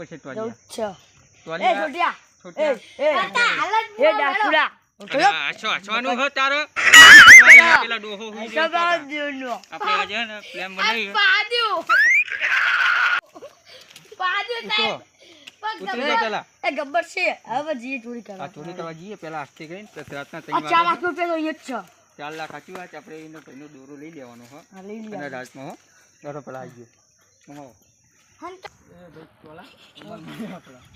પછી ટોલિયા છોટિયા આછવાનું હો તારે પેલા ડોહો હું આપણે આજે ને પ્લાન બનાવી ઉતરી જા પેલા ગબ્બર છે હવે જી ચોરી કરવા ચોરી કરવા જઈએ પેલા આસ્તે કરીને રાતના 3 વાગે 4 લાખ રૂપિયા તો એ જ છે 4 લાખ સાચી વાત આપણે એનો દોરો લઈ લેવાનો હો લઈ લે અને રાતમાં હો દોરો પેલા આવી ગયો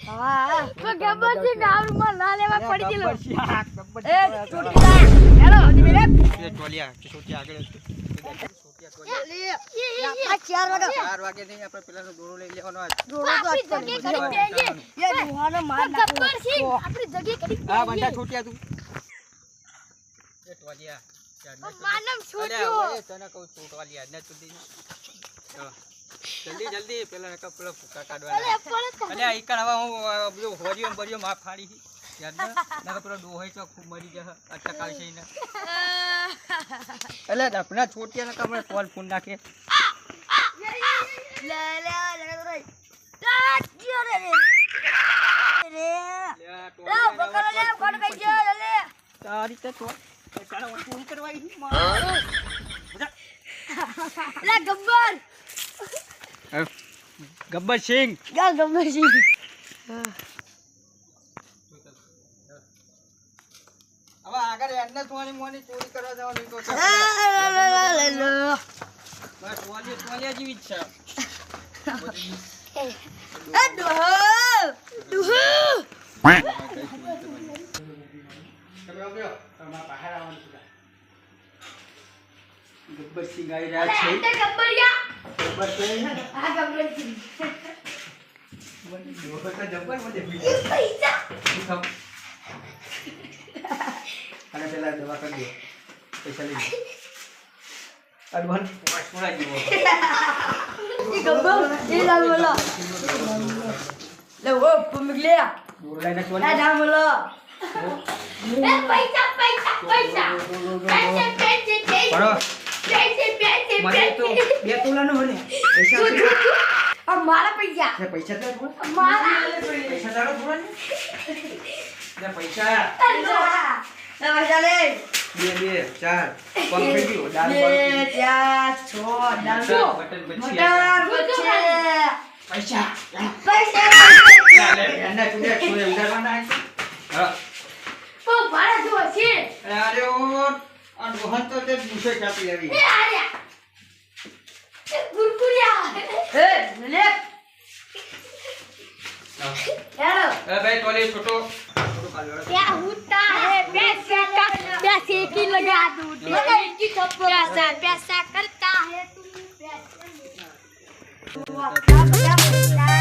હા તો ગબ્બર છે ગામમાં ના લેવા પડી ગયેલો એ ચોટીલા હેલો એ ટોલિયા છોટિયા આગળ ચાર વાગે નહીં આપણે પેલાનો દોરો લઈ લેવાનો આપણી જગ્યા કરી હા બંધા છોટિયા તું એ ટોલિયા માનમ છોટ્યો તને કહું છું ટોલિયા ને તું જલ્દી પેલા નકા પેલા ફૂકા કાઢવાના અલ્યા ઈકણ હવે હું બધું હોરિયો બરિયો માં ફાડી યાદ નકા પેલો ડોહઈ તો ખૂબ મરી જશે અટકાલ છે ને એટલે આપણા છોટિયા નકા મને કોલ ફોન નાખે લે તારી તો ચાલો ચોરી કરવા ગબ્બર સિંહ ગબ્બર સિંહ હવે આગળ એડને સોની મોની ચોરી કરવા જવાનું તો બસ ટોલિયા જેવી જ છે ગબ્બર સિંહ આવી રહ્યા છે ગબ્બર સિંહ આ ગબ્બર સિંહ મને દોહો તો જબ્બર મને પૈસા અને પેલા દવા કરી દો પૈસા લઈ લો અડવાન્સ પાછોડા જીવો એ ગબ્બર એ લાવ બોલો લે ઓ પમગલે બોલાઈ ના ના જા બોલો એ પૈસા મને તો 2 તોલાનો હોય ને પૈસા अब मारा पैसा ये पैसा तो मारा पैसा दारो थोड़ा ने ये पैसा ना पैसा ले 2 4 कम થઈ ગયો દાલ 2 4 6 દાલ બટન બચ્ચે પૈસા લે એના તુડે છોરે ઉડાડવાના હા ઓ મારા જો છે અરે ઓ આ રોહન તો તે ગુસ્સે ચાપી આવી એ આર્યા गुरकुरिया ए ले हेलो ए भाई टोली छोटो कालवाड़ा क्या होता है पैसे की लगा दूं की पैसा करता है तुम पैसा